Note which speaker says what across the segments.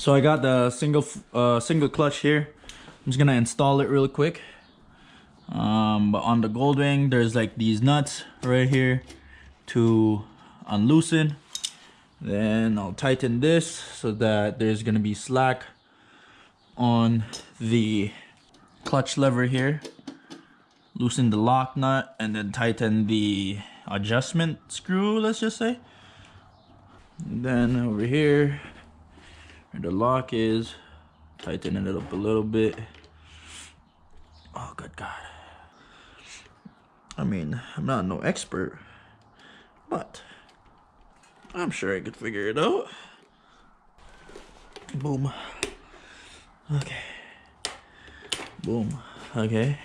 Speaker 1: So I got the single clutch here. I'm just gonna install it real quick. But on the Goldwing, there's like these nuts right here to unloosen. Then I'll tighten this so that there's gonna be slack on the clutch lever here. Loosen the lock nut and then tighten the adjustment screw, let's just say. And then over here where the lock is, tighten it up a little bit. Oh good God. I mean, I'm not no expert, but I'm sure I could figure it out. Boom. Okay. Boom. Okay.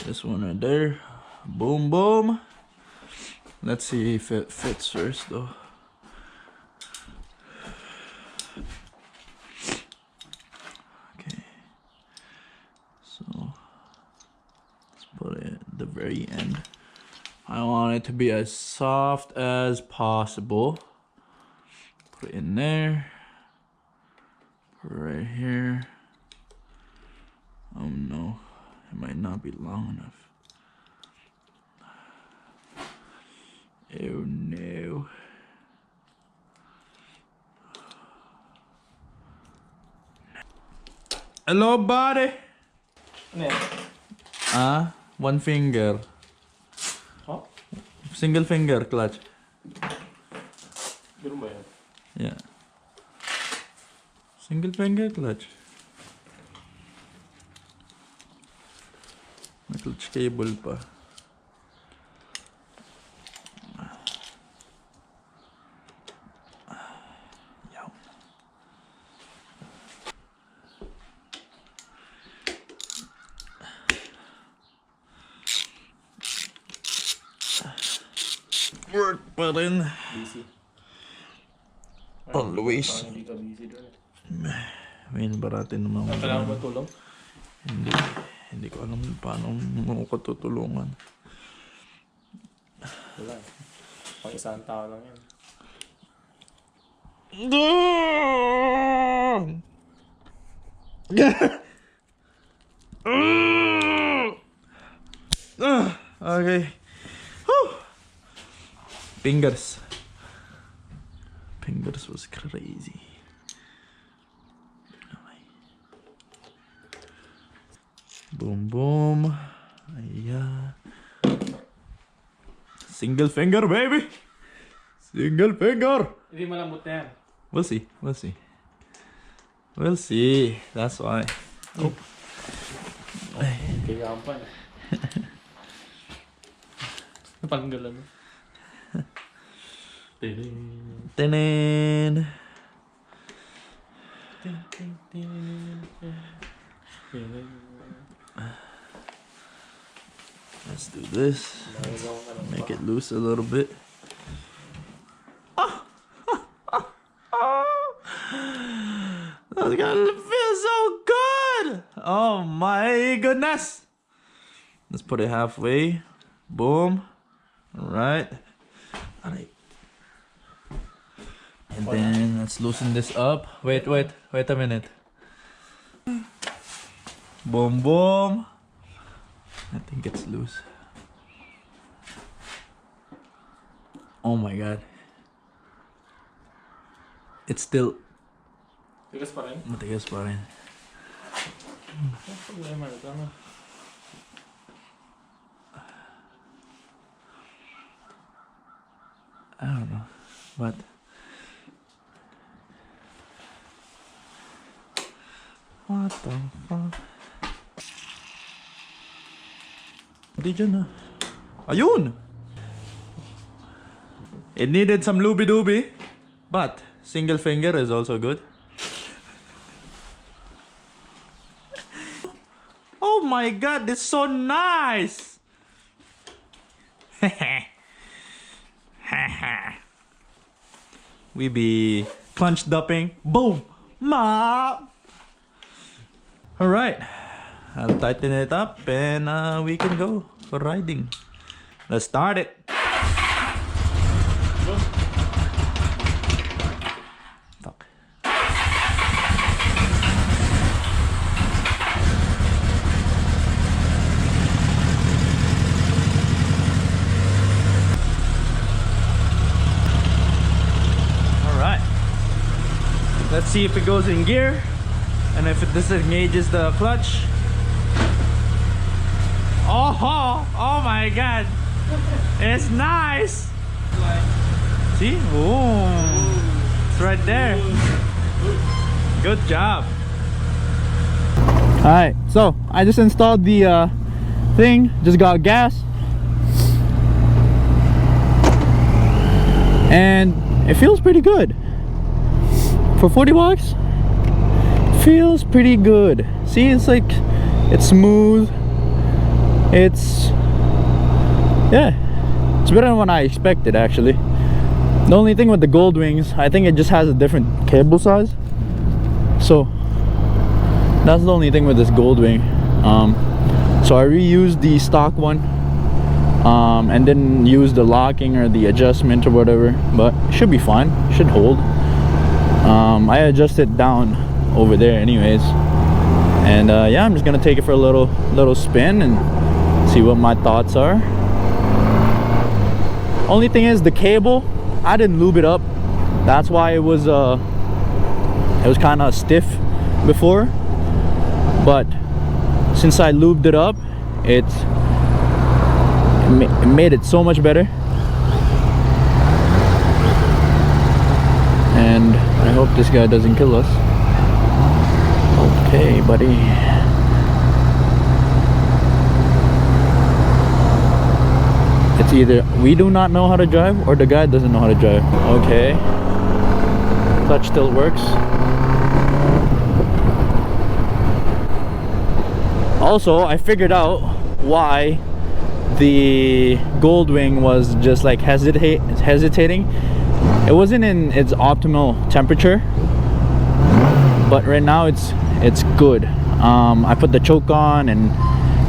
Speaker 1: This one right there. Boom, boom. Let's see if it fits first though. Okay. So let's put it at the very end. I want it to be as soft as possible. Put it in there. Put it right here. Oh no, it might not be long enough. Oh no. Hello, buddy. One finger.
Speaker 2: Huh?
Speaker 1: Single finger clutch. Yeah. Single finger clutch. May clutch cable pa. Yaw. Work pa rin.
Speaker 2: Busy.
Speaker 1: Always.
Speaker 2: Hindi ka busy doon.
Speaker 1: May baratin naman.
Speaker 2: Kailangan mo tulong?
Speaker 1: Hindi ko alam paano mo ko tutulungan.
Speaker 2: Wala. Pang isang tao lang yan. Okay. Whew. Fingers was crazy. Boom boom. Yeah. Single finger, baby. Single finger. Hindi malambot na yan.
Speaker 1: We'll see. We'll see. We'll see. That's why. Oh.
Speaker 2: Kaya pa eh. Napanggalan mo.
Speaker 1: Tinin. Let's do this. Make it loose a little bit. That's gonna feel so good. Oh my goodness. Let's put it halfway. Boom. All right. And then let's loosen this up. Wait a minute. Boom, boom. I think it's loose. Oh my God. It's still...
Speaker 2: Tigas pa rin?
Speaker 1: Matigas pa rin.
Speaker 2: Problema na ito, ano?
Speaker 1: I don't know. But... What the fuck? Hindi dyan na. Ayun! It needed some looby-dooby. But, single finger is also good. Oh my God, this is so nice! We be punch dumping. Boom! Ma! Alright, I'll tighten it up and we can go for riding. Let's start it. Fuck. Let's see if it goes in gear and if it disengages the clutch. Oh my god, it's nice. See? Oh, it's right there. Good job. Alright, so I just installed the thing, just got gas, and it feels pretty good. For 40 bucks, feels pretty good. See, it's like, it's smooth. It's, yeah, it's better than what I expected actually. The only thing with the Goldwings, I think it just has a different cable size. So that's the only thing with this Goldwing. So I reused the stock one, and didn't use the locking or the adjustment or whatever, but it should be fine, should hold. I adjusted down over there anyways, and yeah, I'm just gonna take it for a little spin and see what my thoughts are. Only thing is the cable, I didn't lube it up. That's why it was kind of stiff before, but since I lubed it up, it made it so much better. And I hope this guy doesn't kill us. Okay, buddy. It's either we do not know how to drive or the guy doesn't know how to drive. Okay. Clutch still works. Also, I figured out why the Goldwing was just like hesitating. It wasn't in its optimal temperature, but right now it's good. I put the choke on and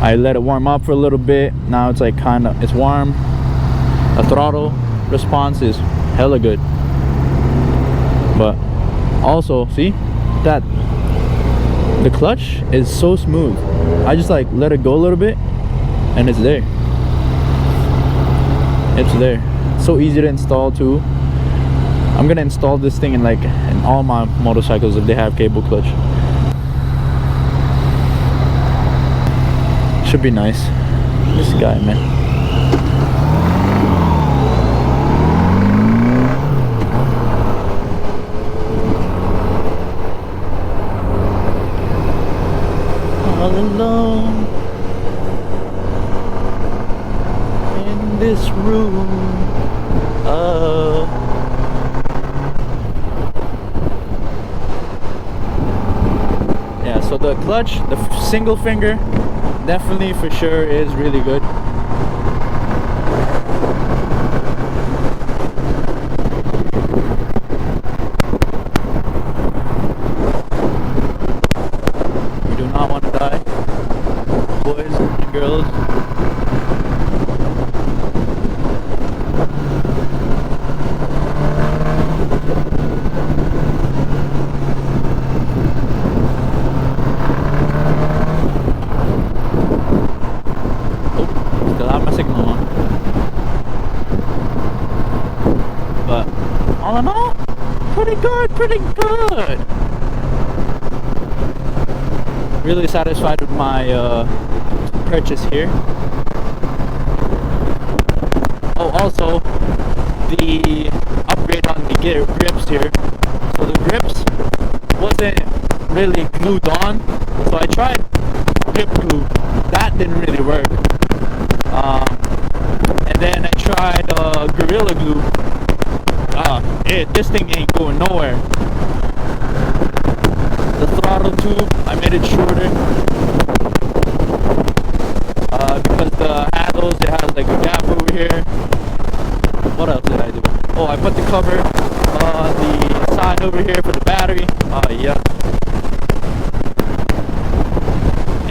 Speaker 1: I let it warm up for a little bit. Now it's like it's warm. The throttle response is hella good. But also, see that the clutch is so smooth. I just like let it go a little bit and it's there. It's there. So easy to install too. I'm gonna install this thing in all my motorcycles if they have cable clutch. Should be nice. This guy, man. All alone in this room. Yeah, so the clutch, the single finger, definitely for sure is really good. You do not want to die, boys and girls. All in all, pretty good. Really satisfied with my purchase here. Oh, also the upgrade on the grips here. So the grips wasn't really glued on, so I tried grip glue. That didn't really work. And then I tried Gorilla Glue. This thing ain't going nowhere. The throttle tube, I made it shorter because the handles, it has like a gap over here. What else did I do? Oh, I put the cover on the side over here for the battery. Yeah.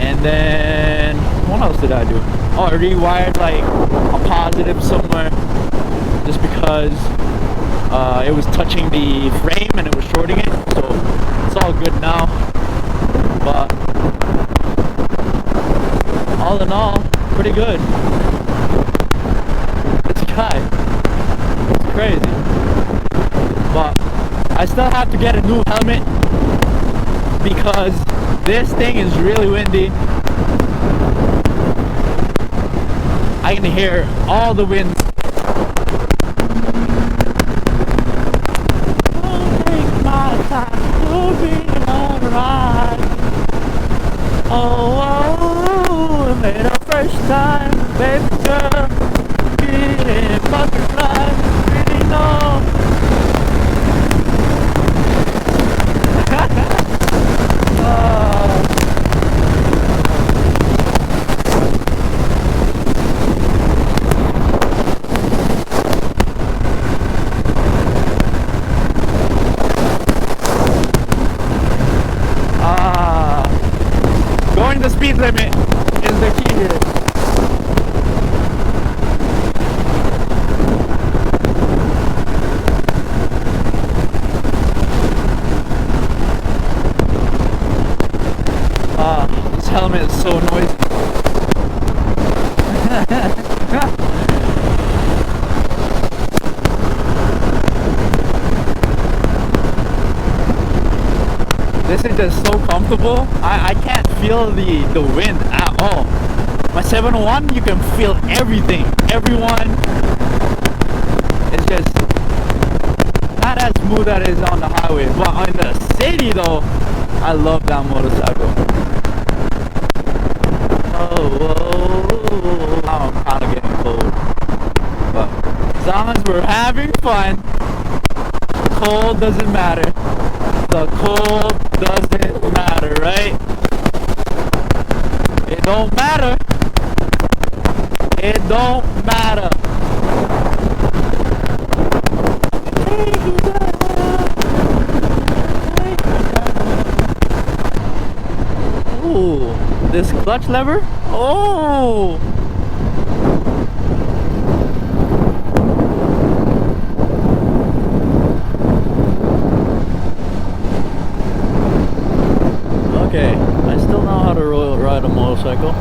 Speaker 1: And then what else did I do? Oh, I rewired like a positive somewhere just because it was touching the frame and it was shorting it, so it's all good now. But all in all, pretty good. This guy, it's crazy. But I still have to get a new helmet because this thing is really windy. I can hear all the winds. I'll take my time to be alright. Oh, I made our first time, baby girl. Getting butterflies, really know. Going the speed limit is the key here. This helmet is so noisy. This is just so comfortable. I can't feel the wind at all. My 701, you can feel everything. Everyone. It's just not as smooth as it is on the highway. But in the city though, I love that motorcycle. Oh, now I'm kind of getting cold. But as long as we're having fun, cold doesn't matter. The cold doesn't matter, right? It don't matter. It don't matter. Ooh, this clutch lever? Oh! Okay, I still know how to ride a motorcycle,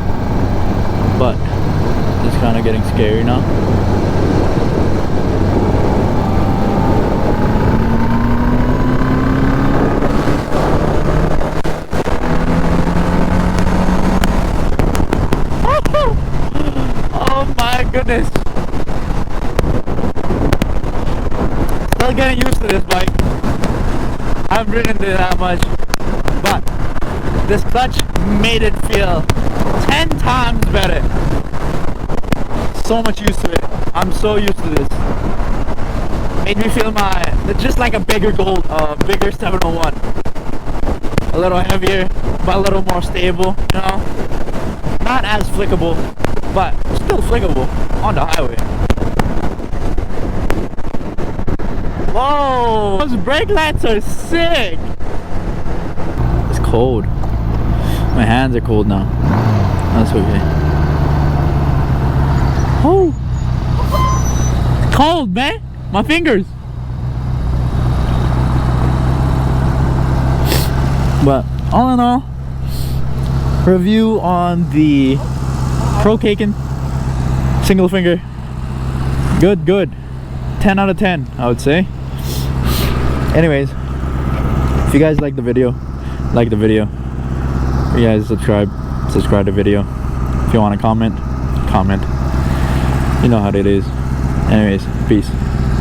Speaker 1: but it's kind of getting scary now. Oh my goodness! Still getting used to this bike. I haven't ridden it that much, but this clutch made it feel 10 times better. So much used to it. I'm so used to this. Made me feel just like a bigger 701. A little heavier, but a little more stable, you know? Not as flickable, but still flickable on the highway. Whoa! Those brake lights are sick! It's cold. My hands are cold now. That's okay. Oh! Cold, man! My fingers! But all in all, review on the Pro Kaken single finger. Good, good. 10 out of 10, I would say. Anyways, if you guys like the video, like the video. If you guys subscribe to the video. If you want to comment. You know how it is. Anyways, peace.